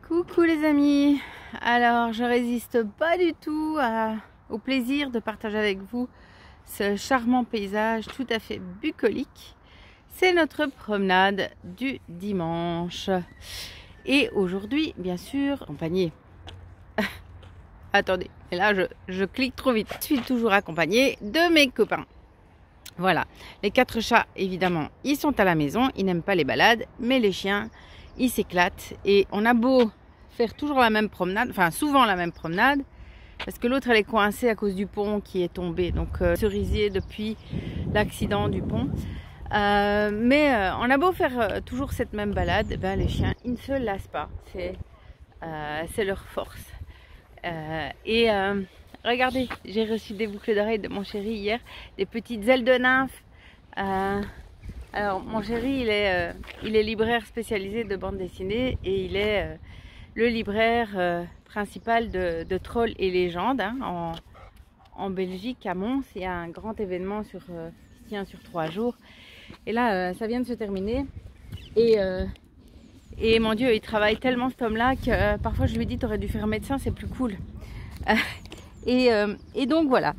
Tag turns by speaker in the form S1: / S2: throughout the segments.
S1: Coucou les amis, alors je résiste pas du tout au plaisir de partager avec vous ce charmant paysage tout à fait bucolique. C'est notre promenade du dimanche et aujourd'hui bien sûr accompagnée attendez, et là je clique trop vite. Je suis toujours accompagnée de mes copains. Voilà, les 4 chats évidemment ils sont à la maison, ils n'aiment pas les balades, mais les chiens ils s'éclatent et on a beau faire toujours la même promenade, enfin souvent la même promenade, parce que l'autre elle est coincée à cause du pont qui est tombé, donc cerisier depuis l'accident du pont. Mais on a beau faire toujours cette même balade, ben, les chiens ils ne se lassent pas, c'est leur force. Regardez, j'ai reçu des boucles d'oreilles de mon chéri hier, des petites ailes de nymphe. Alors mon chéri il est libraire spécialisé de bande dessinée et il est le libraire principal de Trolls et légendes hein, en Belgique, à Mons. Il y a un grand événement qui se tient sur 3 jours et là ça vient de se terminer et mon Dieu il travaille tellement cet homme là que parfois je lui dis t'aurais dû faire médecin, c'est plus cool. Et donc voilà,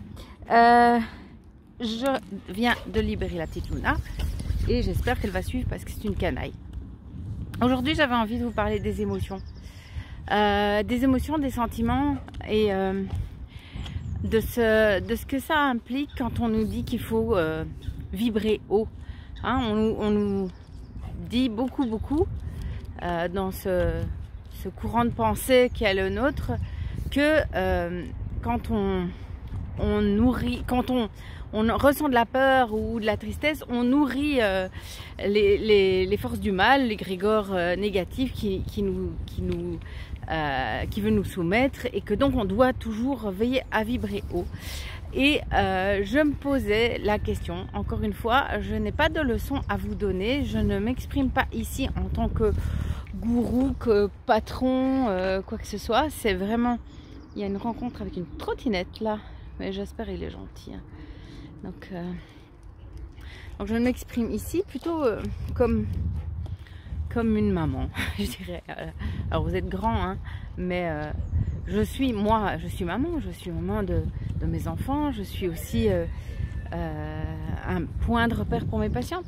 S1: je viens de libérer la petite Luna et j'espère qu'elle va suivre parce que c'est une canaille. Aujourd'hui j'avais envie de vous parler des émotions, des sentiments et de ce que ça implique quand on nous dit qu'il faut vibrer haut hein, on nous dit beaucoup dans ce courant de pensée qui est le nôtre que quand on ressent de la peur ou de la tristesse, on nourrit les forces du mal, l'égrégore négatif qui veut nous soumettre et que donc on doit toujours veiller à vibrer haut. Et je me posais la question, encore une fois, je n'ai pas de leçon à vous donner, je ne m'exprime pas ici en tant que gourou, que patron, quoi que ce soit, c'est vraiment... Il y a une rencontre avec une trottinette là, mais j'espère il est gentil. Hein. Donc je m'exprime ici plutôt comme une maman, je dirais. Alors vous êtes grand, hein, mais je suis maman, je suis maman de mes enfants, je suis aussi un point de repère pour mes patients.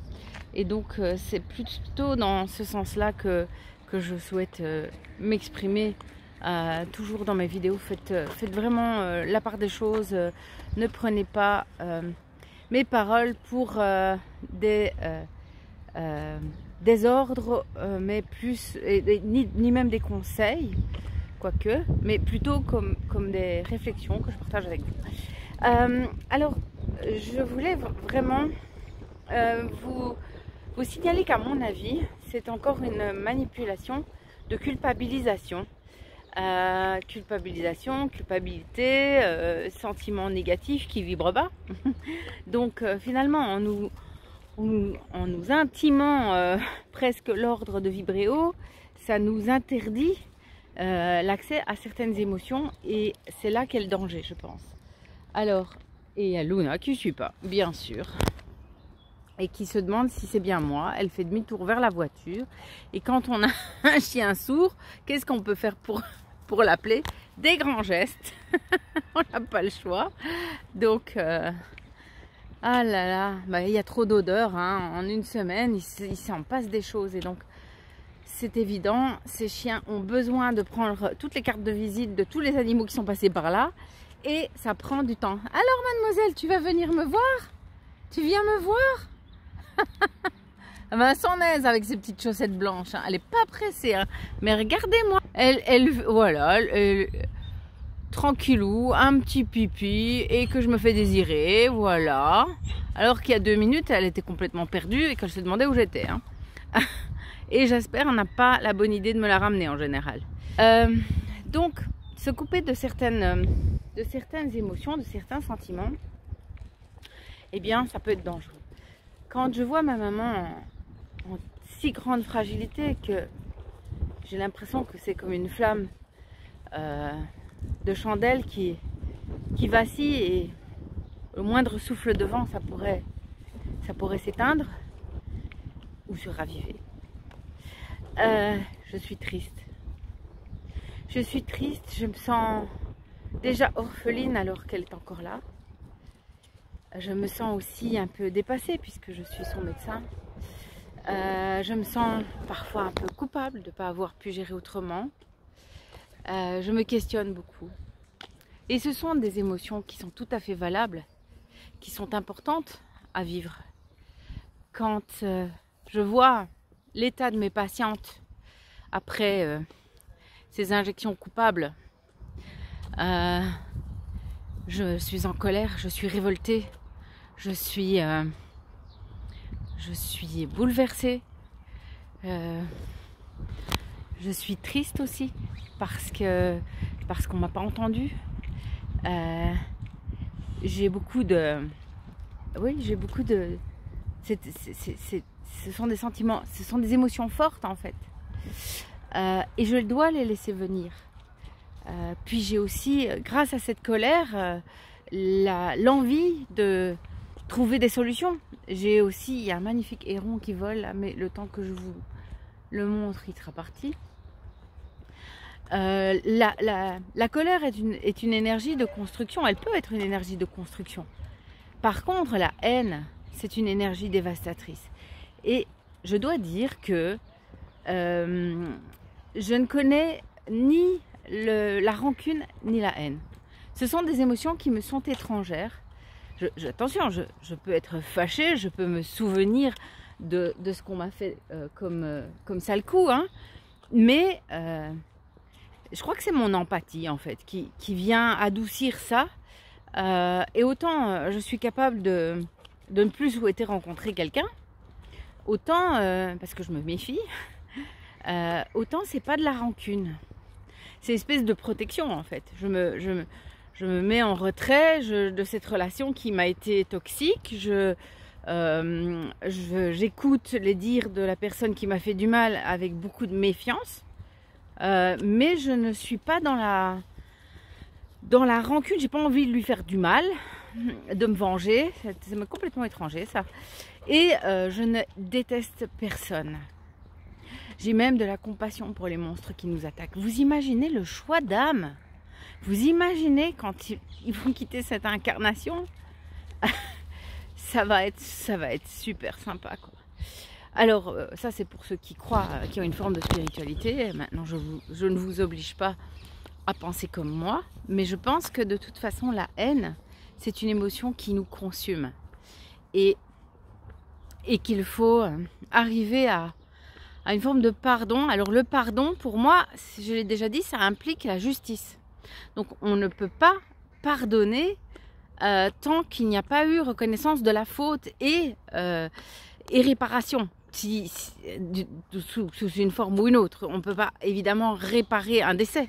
S1: Et donc c'est plutôt dans ce sens-là que je souhaite m'exprimer. Toujours dans mes vidéos, faites vraiment la part des choses, ne prenez pas mes paroles pour des ordres, mais plus, ni même des conseils, quoique, mais plutôt comme des réflexions que je partage avec vous. Alors, je voulais vraiment vous signaler qu'à mon avis, c'est encore une manipulation de culpabilisation. Culpabilité, sentiments négatifs qui vibrent bas. Donc finalement en nous intimant presque l'ordre de vibrer haut, ça nous interdit l'accès à certaines émotions et c'est là qu'est le danger, je pense. Alors, et il y a Luna qui ne suit pas, bien sûr, et qui se demande si c'est bien moi. Elle fait demi-tour vers la voiture et quand on a un chien sourd, qu'est-ce qu'on peut faire pour l'appeler? Des grands gestes. On n'a pas le choix. Donc ah là là, bah, il y a trop d'odeurs hein. En une semaine il s'en passe des choses et donc c'est évident, ces chiens ont besoin de prendre toutes les cartes de visite de tous les animaux qui sont passés par là et ça prend du temps. Alors mademoiselle, tu vas venir me voir? Tu viens me voir? Ben, son aise avec ses petites chaussettes blanches, hein. Elle est pas pressée, hein. Mais regardez-moi, voilà, tranquillou, un petit pipi et que je me fais désirer, voilà. Alors qu'il y a 2 minutes, elle était complètement perdue et qu'elle se demandait où j'étais. Hein. Et j'espère on n'a pas la bonne idée de me la ramener en général. Donc, se couper de certaines émotions, de certains sentiments, eh bien, ça peut être dangereux. Quand je vois ma maman en si grande fragilité que j'ai l'impression que c'est comme une flamme de chandelle qui vacille et au moindre souffle de vent ça pourrait s'éteindre ou se raviver. Je suis triste. Je suis triste, je me sens déjà orpheline alors qu'elle est encore là. Je me sens aussi un peu dépassée puisque je suis son médecin. Je me sens parfois un peu coupable de ne pas avoir pu gérer autrement. Je me questionne beaucoup. Et ce sont des émotions qui sont tout à fait valables, qui sont importantes à vivre. Quand je vois l'état de mes patientes après ces injections coupables, je suis en colère, je suis révoltée, je suis bouleversée, je suis triste aussi parce qu'on m'a pas entendue. J'ai beaucoup de ce sont des sentiments, ce sont des émotions fortes en fait, et je dois les laisser venir. Puis j'ai aussi, grâce à cette colère, l'envie de trouver des solutions. J'ai aussi, il y a un magnifique héron qui vole, mais le temps que je vous le montre, il sera parti. La colère est une énergie de construction, elle peut être une énergie de construction. Par contre, la haine, c'est une énergie dévastatrice. Et je dois dire que je ne connais ni la rancune ni la haine. Ce sont des émotions qui me sont étrangères. Attention, je peux être fâchée, je peux me souvenir de ce qu'on m'a fait comme sale coup, hein, mais je crois que c'est mon empathie en fait qui vient adoucir ça. Et autant je suis capable de ne plus souhaiter rencontrer quelqu'un, autant, parce que je me méfie, autant c'est pas de la rancune. C'est une espèce de protection en fait. Je me mets en retrait de cette relation qui m'a été toxique. J'écoute les dires de la personne qui m'a fait du mal avec beaucoup de méfiance. Mais je ne suis pas dans la rancune. J'ai pas envie de lui faire du mal, de me venger. C'est complètement étranger ça. Et je ne déteste personne. J'ai même de la compassion pour les monstres qui nous attaquent. Vous imaginez le choix d'âme? Vous imaginez quand ils vont quitter cette incarnation? ça va être super sympa, quoi. Alors, ça c'est pour ceux qui croient, qui ont une forme de spiritualité. Maintenant, je ne vous oblige pas à penser comme moi. Mais je pense que de toute façon, la haine, c'est une émotion qui nous consume. Et qu'il faut arriver à une forme de pardon. Alors le pardon, pour moi, je l'ai déjà dit, ça implique la justice. Donc on ne peut pas pardonner tant qu'il n'y a pas eu reconnaissance de la faute et réparation, sous une forme ou une autre. On ne peut pas évidemment réparer un décès,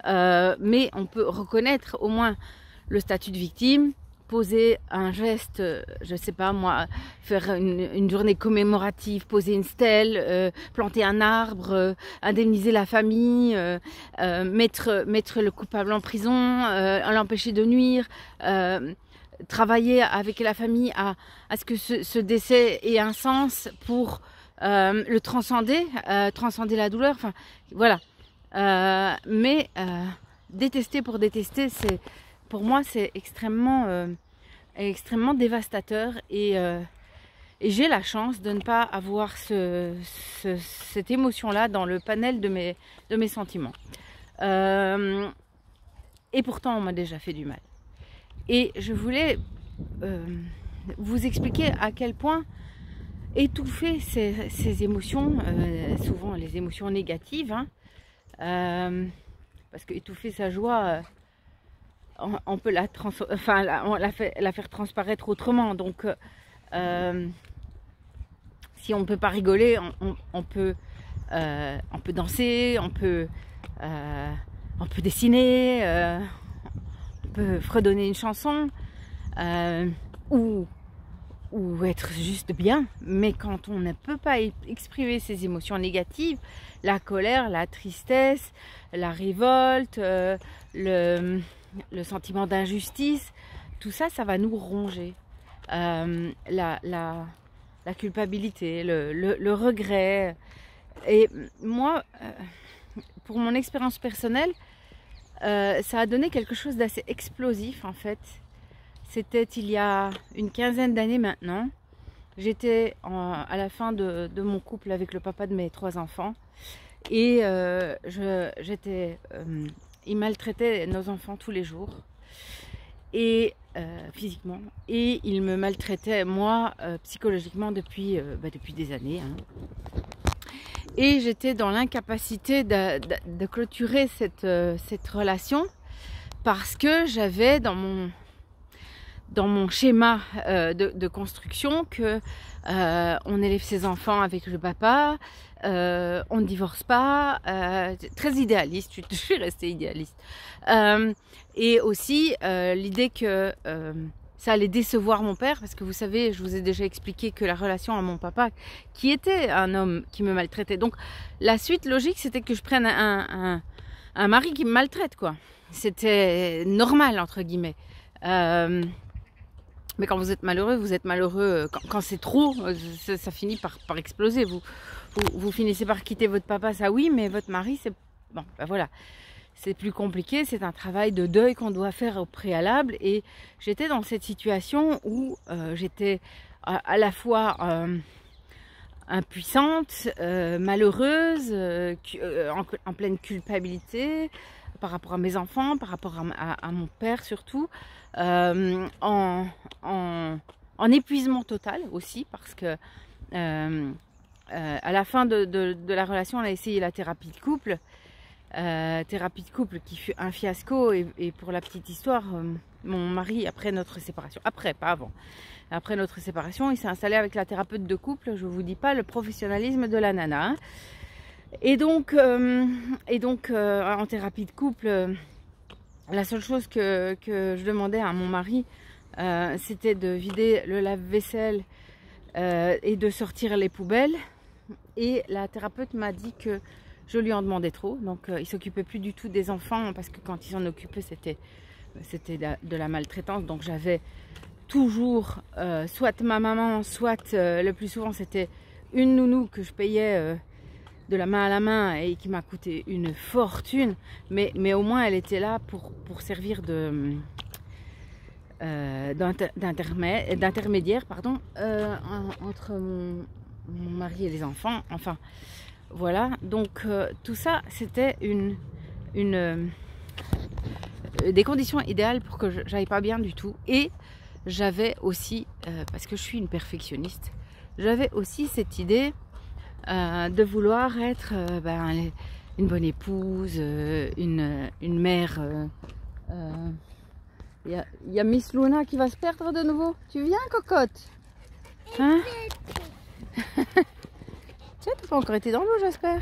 S1: mais on peut reconnaître au moins le statut de victime, poser un geste, je sais pas moi, faire une journée commémorative, poser une stèle, planter un arbre, indemniser la famille, mettre le coupable en prison, l'empêcher de nuire, travailler avec la famille à ce que ce décès ait un sens pour le transcender, transcender la douleur, enfin voilà. Mais détester pour détester, pour moi c'est extrêmement dévastateur, et j'ai la chance de ne pas avoir cette émotion-là dans le panel de mes sentiments. Et pourtant, on m'a déjà fait du mal. Et je voulais vous expliquer à quel point étouffer ces émotions, souvent les émotions négatives, hein, parce que étouffer sa joie, on peut la faire transparaître autrement. Donc si on ne peut pas rigoler, on peut danser, on peut dessiner, on peut fredonner une chanson, ou être juste bien. Mais quand on ne peut pas exprimer ses émotions négatives, la colère, la tristesse, la révolte, le sentiment d'injustice, tout ça, ça va nous ronger. La culpabilité, le regret. Et moi, pour mon expérience personnelle, ça a donné quelque chose d'assez explosif en fait. C'était il y a une quinzaine d'années maintenant. J'étais à la fin de mon couple avec le papa de mes 3 enfants. Et il maltraitait nos enfants tous les jours. Et physiquement. Et il me maltraitait moi psychologiquement depuis des années. Hein. Et j'étais dans l'incapacité de clôturer cette relation parce que j'avais dans mon schéma de construction que on élève ses enfants avec le papa, on ne divorce pas, très idéaliste, je suis restée idéaliste. Et aussi l'idée que ça allait décevoir mon père, parce que vous savez, je vous ai déjà expliqué que la relation à mon papa, qui était un homme qui me maltraitait, donc la suite logique c'était que je prenne un mari qui me maltraite, quoi. C'était normal entre guillemets. Mais quand vous êtes malheureux, quand c'est trop, ça finit par exploser. Vous finissez par quitter votre papa, ça oui, mais votre mari, c'est... Bon, ben voilà. C'est plus compliqué, c'est un travail de deuil qu'on doit faire au préalable. Et j'étais dans cette situation où j'étais à la fois impuissante, malheureuse, en pleine culpabilité par rapport à mes enfants, par rapport à mon père surtout, en épuisement total aussi, parce que à la fin de la relation, on a essayé la thérapie de couple. Qui fut un fiasco, et pour la petite histoire, mon mari, après notre séparation, pas avant, après notre séparation, il s'est installé avec la thérapeute de couple. Je vous dis pas le professionnalisme de la nana, hein. Et donc en thérapie de couple, la seule chose que je demandais à mon mari, c'était de vider le lave-vaisselle et de sortir les poubelles. Et la thérapeute m'a dit que je lui en demandais trop, donc il s'occupait plus du tout des enfants, parce que quand il s'en occupait, c'était de la maltraitance. Donc j'avais toujours soit ma maman, soit le plus souvent c'était une nounou que je payais de la main à la main et qui m'a coûté une fortune, mais au moins elle était là pour servir d'intermédiaire, pardon, entre mon mari et les enfants. Enfin voilà, donc tout ça c'était des conditions idéales pour que j'aille pas bien du tout. Et j'avais aussi, parce que je suis une perfectionniste, j'avais aussi cette idée de vouloir être une bonne épouse, une mère. Il y a Miss Luna qui va se perdre de nouveau. Tu viens, cocotte? Hein? Tiens, t'as pas encore été dans l'eau, j'espère.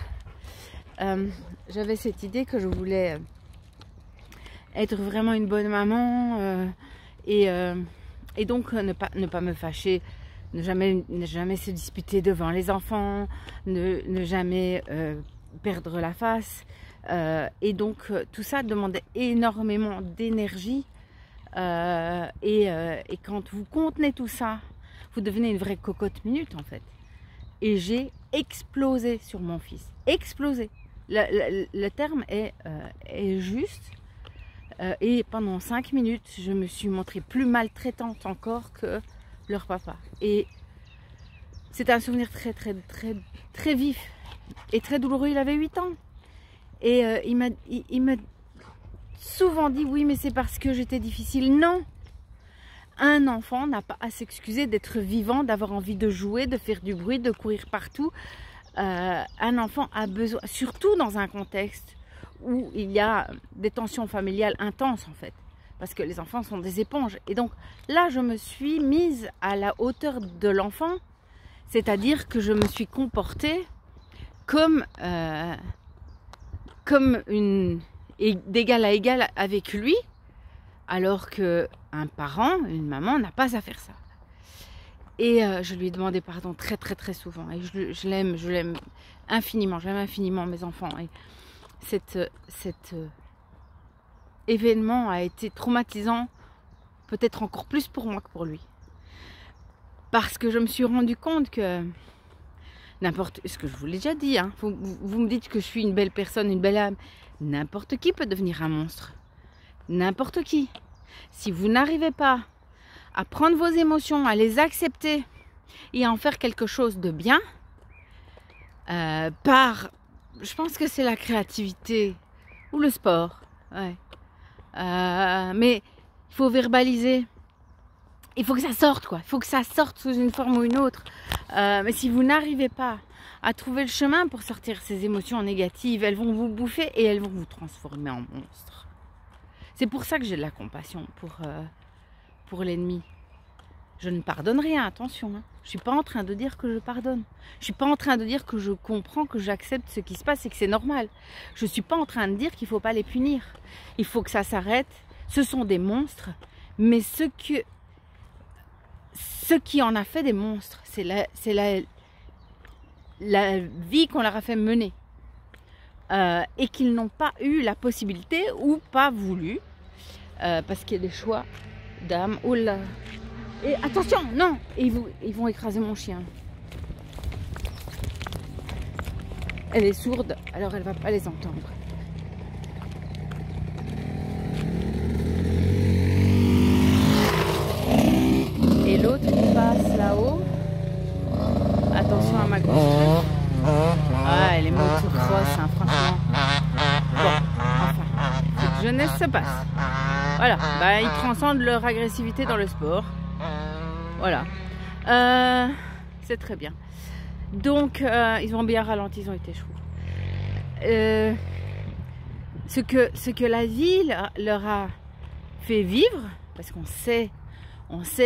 S1: J'avais cette idée que je voulais être vraiment une bonne maman, et donc ne pas me fâcher, ne jamais se disputer devant les enfants, ne jamais perdre la face. Et donc tout ça demandait énormément d'énergie, et quand vous contenez tout ça, vous devenez une vraie cocotte minute en fait. Et j'ai explosé sur mon fils. Explosé. Le terme est juste. Et pendant 5 minutes, je me suis montrée plus maltraitante encore que leur papa. Et c'était un souvenir très, très, très, très vif et très douloureux. Il avait 8 ans. Et il m'a souvent dit, oui, mais c'est parce que j'étais difficile. Non! Un enfant n'a pas à s'excuser d'être vivant, d'avoir envie de jouer, de faire du bruit, de courir partout. Un enfant a besoin, surtout dans un contexte où il y a des tensions familiales intenses en fait, parce que les enfants sont des éponges. Et donc là, je me suis mise à la hauteur de l'enfant, c'est-à-dire que je me suis comportée comme d'égal à égal avec lui, alors que un parent, une maman n'a pas à faire ça. Et je lui ai demandé pardon très très très souvent. Et je l'aime infiniment, j'aime infiniment mes enfants. Et cet événement a été traumatisant, peut-être encore plus pour moi que pour lui. Parce que je me suis rendu compte que N'importe, ce que je vous l'ai déjà dit, hein. Vous me dites que je suis une belle personne, une belle âme. N'importe qui peut devenir un monstre. N'importe qui. Si vous n'arrivez pas à prendre vos émotions, à les accepter et à en faire quelque chose de bien, je pense que c'est la créativité ou le sport. Ouais. Mais il faut verbaliser. Il faut que ça sorte, quoi. Il faut que ça sorte sous une forme ou une autre. Mais si vous n'arrivez pas à trouver le chemin pour sortir ces émotions négatives, elles vont vous bouffer et elles vont vous transformer en monstre. C'est pour ça que j'ai de la compassion pour l'ennemi. Je ne pardonne rien, attention. Hein. Je ne suis pas en train de dire que je pardonne. Je ne suis pas en train de dire que je comprends, que j'accepte ce qui se passe et que c'est normal. Je ne suis pas en train de dire qu'il ne faut pas les punir. Il faut que ça s'arrête. Ce sont des monstres. Mais ce qui en a fait des monstres, c'est la vie qu'on leur a fait mener. Et qu'ils n'ont pas eu la possibilité ou pas voulu. Parce qu'il y a des choix d'âme. Oh là! Et attention, non, ils vont écraser mon chien. Elle est sourde, alors elle va pas les entendre. Et l'autre qui passe là-haut. Attention à ma grosse. Ah, elle est motocross, hein, franchement. Bon, enfin, cette jeunesse se passe. Voilà, bah, ils transcendent leur agressivité dans le sport. Voilà, c'est très bien. Donc, ils ont bien ralenti, ils ont été choues. Ce que la vie leur a fait vivre, parce qu'on sait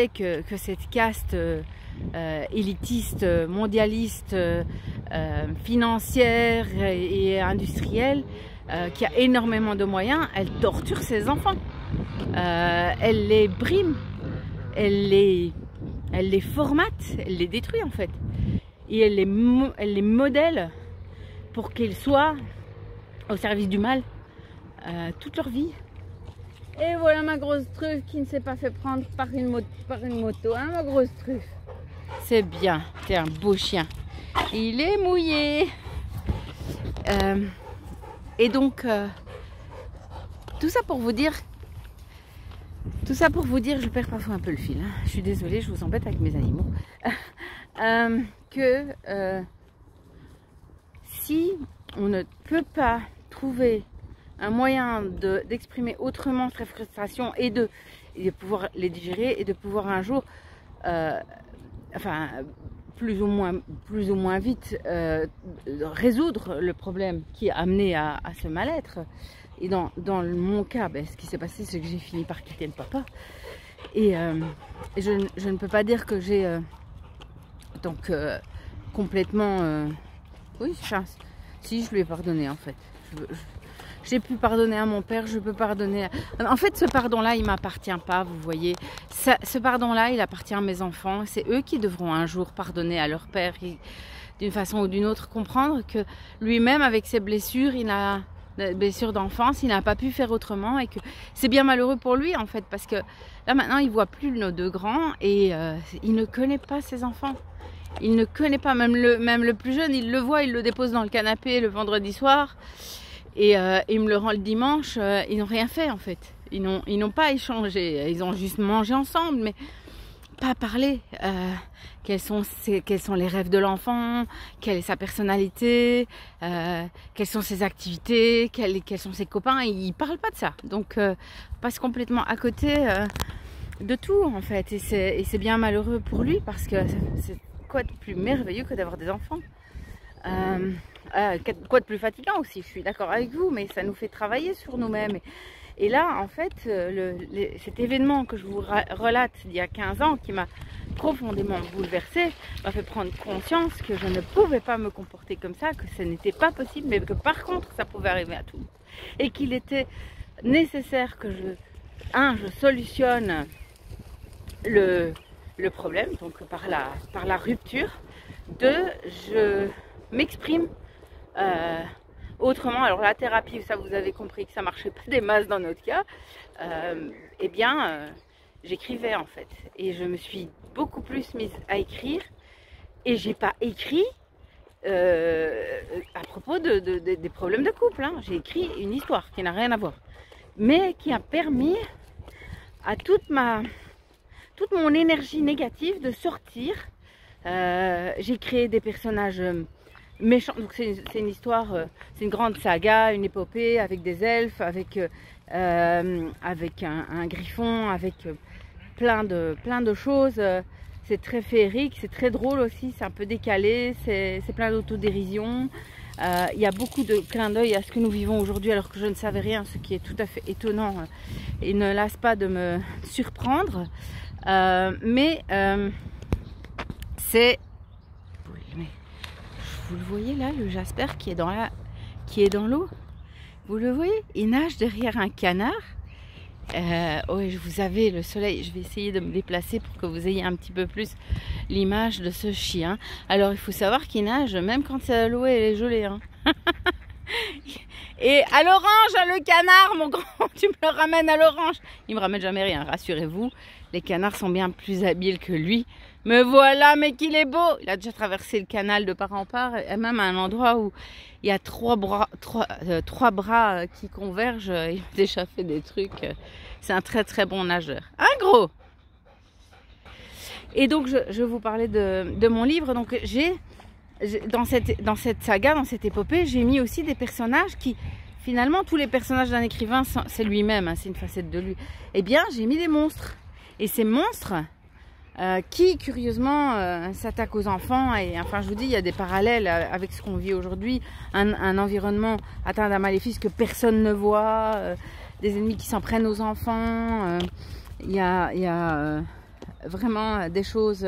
S1: que cette caste élitiste, mondialiste, financière et industrielle, qui a énormément de moyens, elle torture ses enfants. Elle les brime, elle les formate, elle les détruit en fait. Et elle les modèle pour qu'ils soient au service du mal toute leur vie. Et voilà ma grosse truffe qui ne s'est pas fait prendre par une moto, hein, ma grosse truffe. C'est bien, t'es un beau chien. Il est mouillé. Et donc, tout ça pour vous dire, je perds parfois un peu le fil. Hein. Je suis désolée, je vous embête avec mes animaux. Si on ne peut pas trouver un moyen d'exprimer autrement ses frustrations et de pouvoir les digérer et de pouvoir un jour, enfin plus ou moins vite, résoudre le problème qui a amené à ce mal-être. Et dans mon cas, ben, ce qui s'est passé, c'est que j'ai fini par quitter le papa. Et je ne peux pas dire que j'ai donc complètement... oui, si je lui ai pardonné en fait. J'ai pu pardonner à mon père, je peux pardonner à... En fait, ce pardon-là, il ne m'appartient pas, vous voyez. Ce pardon-là, il appartient à mes enfants. C'est eux qui devront un jour pardonner à leur père, d'une façon ou d'une autre. Comprendre que lui-même, avec ses blessures, des blessures d'enfance, il n'a pas pu faire autrement. Et que c'est bien malheureux pour lui, en fait. Parce que là, maintenant, il ne voit plus nos deux grands et il ne connaît pas ses enfants. Il ne connaît pas, même le plus jeune, il le voit, il le dépose dans le canapé le vendredi soir. Et il me le rend le dimanche, ils n'ont rien fait en fait. Ils n'ont pas échangé, ils ont juste mangé ensemble, mais pas parlé. Quels sont les rêves de l'enfant, quelle est sa personnalité, quelles sont ses activités, quels sont ses copains, ils ne parlent pas de ça. Donc, passe complètement à côté de tout en fait. Et c'est bien malheureux pour lui parce que c'est quoi de plus merveilleux que d'avoir des enfants. Quoi de plus fatigant aussi, je suis d'accord avec vous, mais ça nous fait travailler sur nous-mêmes. Et là, en fait, cet événement que je vous relate d'il y a 15 ans, qui m'a profondément bouleversée, m'a fait prendre conscience que je ne pouvais pas me comporter comme ça, que ce n'était pas possible, mais que par contre, ça pouvait arriver à tout. Et qu'il était nécessaire que je solutionne le problème, donc par la rupture, je m'exprime autrement. Alors la thérapie, ça vous avez compris que ça marchait pas des masses dans notre cas. Eh bien, j'écrivais en fait, et je me suis beaucoup plus mise à écrire, et j'ai pas écrit à propos des problèmes de couple. Hein. J'ai écrit une histoire qui n'a rien à voir, mais qui a permis à toute mon énergie négative de sortir. J'ai créé des personnages méchants. Donc c'est une histoire, c'est une grande saga, une épopée avec des elfes, avec un griffon, avec plein de choses. C'est très féerique, c'est très drôle aussi, c'est un peu décalé, c'est plein d'autodérision. Il y a beaucoup de clins d'œil à ce que nous vivons aujourd'hui alors que je ne savais rien, ce qui est tout à fait étonnant et ne lasse pas de me surprendre. Mais c'est... Vous le voyez là, le Jasper qui est dans l'eau. Vous le voyez, il nage derrière un canard. Oui, vous avez le soleil. Je vais essayer de me déplacer pour que vous ayez un petit peu plus l'image de ce chien. Alors, il faut savoir qu'il nage même quand l'eau est gelée. Hein. Et à l'orange, le canard, mon grand, tu me le ramènes à l'orange. Il me ramène jamais rien, rassurez-vous. Les canards sont bien plus habiles que lui. Mais voilà, mais qu'il est beau. Il a déjà traversé le canal de part en part, et même à un endroit où il y a trois bras qui convergent. Il a déjà fait des trucs. C'est un très très bon nageur. Un gros. Et donc, je vous parlais de mon livre. Donc, dans cette saga, dans cette épopée, j'ai mis aussi des personnages qui, finalement, tous les personnages d'un écrivain, c'est lui-même, hein, c'est une facette de lui. Eh bien, j'ai mis des monstres. Et ces monstres qui, curieusement, s'attaquent aux enfants. Et enfin, je vous dis, il y a des parallèles avec ce qu'on vit aujourd'hui. Un environnement atteint d'un maléfice que personne ne voit. Des ennemis qui s'en prennent aux enfants. Il y a vraiment des choses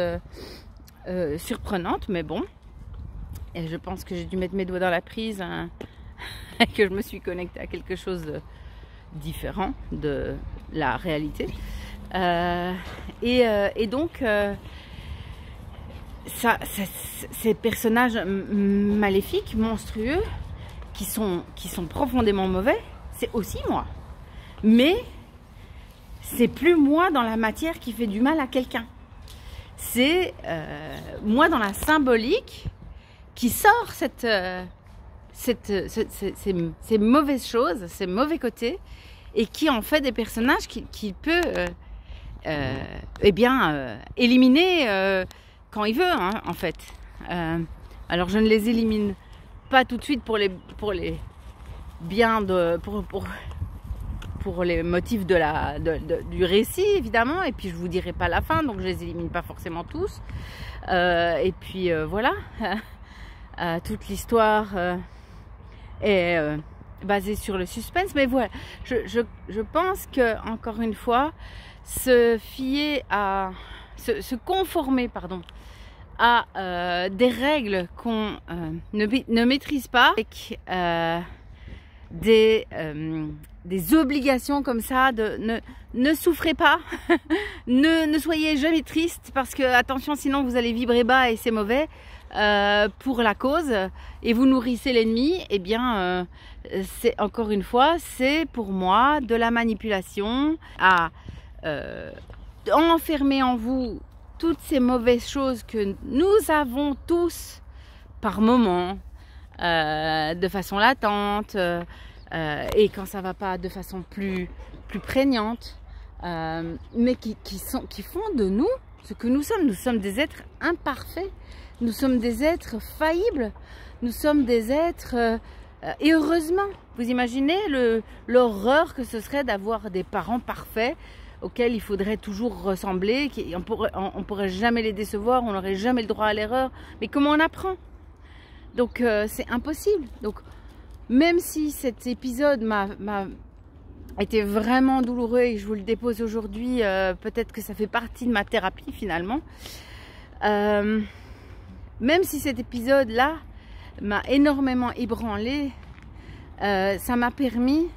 S1: surprenantes, mais bon. Et je pense que j'ai dû mettre mes doigts dans la prise, hein, et que je me suis connectée à quelque chose de différent de la réalité. Et donc, ces personnages maléfiques, monstrueux, qui sont profondément mauvais, c'est aussi moi. Mais c'est plus moi dans la matière qui fait du mal à quelqu'un. C'est moi dans la symbolique qui sort ces mauvaises choses, ces mauvais côtés, et qui en fait des personnages qui peut éliminer quand il veut, hein, en fait. Alors je ne les élimine pas tout de suite pour les biens pour les motifs du récit, évidemment, et puis je vous dirai pas la fin, donc je les élimine pas forcément tous. Et puis voilà. Toute l'histoire est basée sur le suspense, mais voilà, je pense que, encore une fois, se conformer, à des règles qu'on ne maîtrise pas, avec des obligations comme ça, ne souffrez pas, ne soyez jamais triste, parce que attention, sinon vous allez vibrer bas et c'est mauvais. Pour la cause, et vous nourrissez l'ennemi, eh bien c'est encore une fois, c'est pour moi de la manipulation à enfermer en vous toutes ces mauvaises choses que nous avons tous par moment, de façon latente, et quand ça va pas de façon plus prégnante, mais qui font de nous ce que nous sommes. Nous sommes des êtres imparfaits. Nous sommes des êtres faillibles, nous sommes des êtres... et heureusement, vous imaginez l'horreur que ce serait d'avoir des parents parfaits auxquels il faudrait toujours ressembler, on pourrait jamais les décevoir, on n'aurait jamais le droit à l'erreur. Mais comment on apprend? Donc c'est impossible. Donc même si cet épisode m'a été vraiment douloureux et que je vous le dépose aujourd'hui, peut-être que ça fait partie de ma thérapie finalement. Même si cet épisode-là m'a énormément ébranlé, ça m'a permis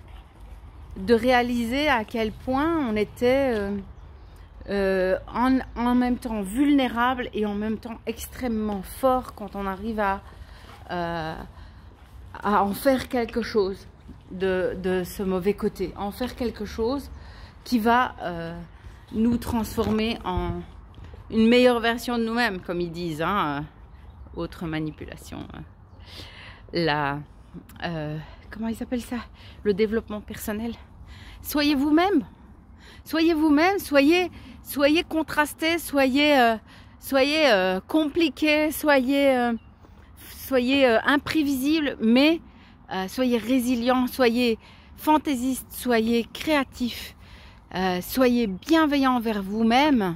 S1: de réaliser à quel point on était en même temps vulnérable et en même temps extrêmement fort quand on arrive à en faire quelque chose de ce mauvais côté, en faire quelque chose qui va nous transformer en une meilleure version de nous-mêmes, comme ils disent, hein. autre manipulation. Comment ils appellent ça? Le développement personnel. Soyez vous-même. Soyez vous-même, soyez contrasté, soyez compliqué, soyez imprévisible, mais soyez résilient, soyez fantaisiste, soyez créatif, soyez bienveillant envers vous-même,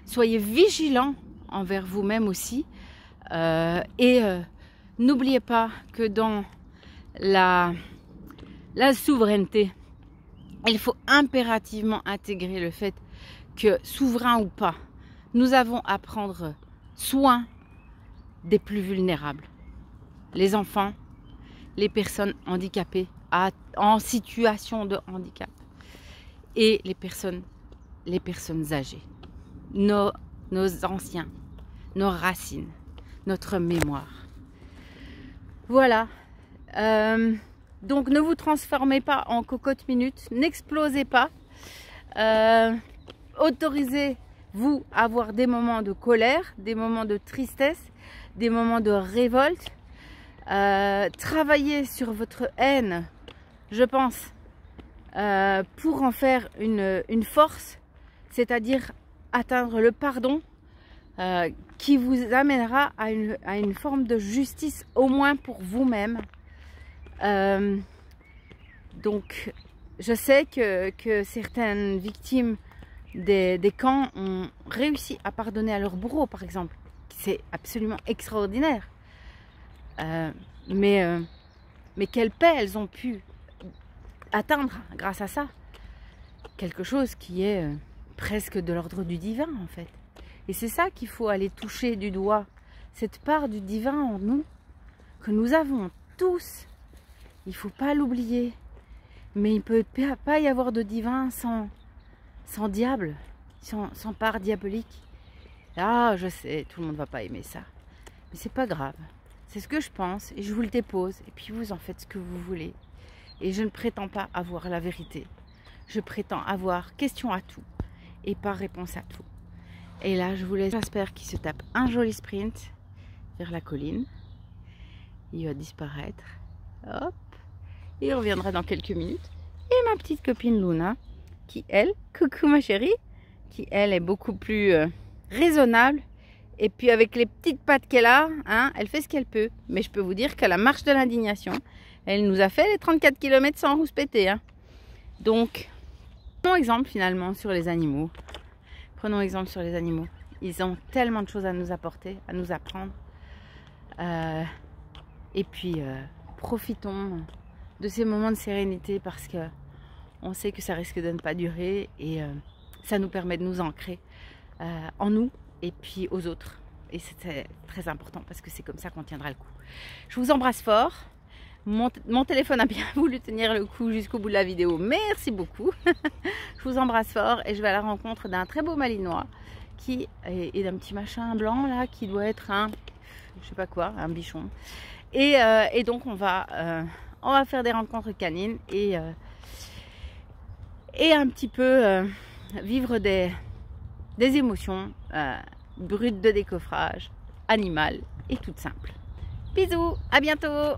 S1: soyez vigilant envers vous-même aussi, et n'oubliez pas que dans la souveraineté, il faut impérativement intégrer le fait que, souverain ou pas, nous avons à prendre soin des plus vulnérables. Les enfants, les personnes handicapées, en situation de handicap, et les personnes âgées. Nos anciens, nos racines, notre mémoire. Voilà. Donc ne vous transformez pas en cocotte minute, n'explosez pas, autorisez-vous à avoir des moments de colère, des moments de tristesse, des moments de révolte, travaillez sur votre haine, je pense, pour en faire une force, c'est-à-dire atteindre le pardon, qui vous amènera à une forme de justice, au moins pour vous-même. Donc je sais que certaines victimes des camps ont réussi à pardonner à leur bourreau, par exemple. C'est absolument extraordinaire. Mais quelle paix elles ont pu atteindre grâce à ça. Quelque chose qui est presque de l'ordre du divin, en fait. Et c'est ça qu'il faut aller toucher du doigt, cette part du divin en nous, que nous avons tous. Il ne faut pas l'oublier. Mais il ne peut pas y avoir de divin sans diable, sans part diabolique. Ah, je sais, tout le monde ne va pas aimer ça. Mais c'est pas grave. C'est ce que je pense et je vous le dépose. Et puis vous en faites ce que vous voulez. Et je ne prétends pas avoir la vérité. Je prétends avoir question à tout et pas réponse à tout. Et là, je vous laisse Jasper qui se tape un joli sprint vers la colline. Il va disparaître. Hop. Il reviendra dans quelques minutes. Et ma petite copine Luna, qui elle, coucou ma chérie, qui elle est beaucoup plus raisonnable. Et puis avec les petites pattes qu'elle a, hein, elle fait ce qu'elle peut. Mais je peux vous dire qu'à la marche de l'indignation, elle nous a fait les 34 km sans rouspéter. Hein. Donc, prenons exemple finalement sur les animaux. Prenons exemple sur les animaux. Ils ont tellement de choses à nous apporter, à nous apprendre. Et puis, profitons de ces moments de sérénité parce que on sait que ça risque de ne pas durer et ça nous permet de nous ancrer en nous et puis aux autres. Et c'est très important parce que c'est comme ça qu'on tiendra le coup. Je vous embrasse fort. Mon téléphone a bien voulu tenir le coup jusqu'au bout de la vidéo. Merci beaucoup. Je vous embrasse fort et je vais à la rencontre d'un très beau malinois qui est d'un petit machin blanc là qui doit être un, je sais pas quoi, un bichon. Et donc on va faire des rencontres canines et un petit peu vivre des émotions brutes de décoffrage, animales et toutes simples. Bisous, à bientôt!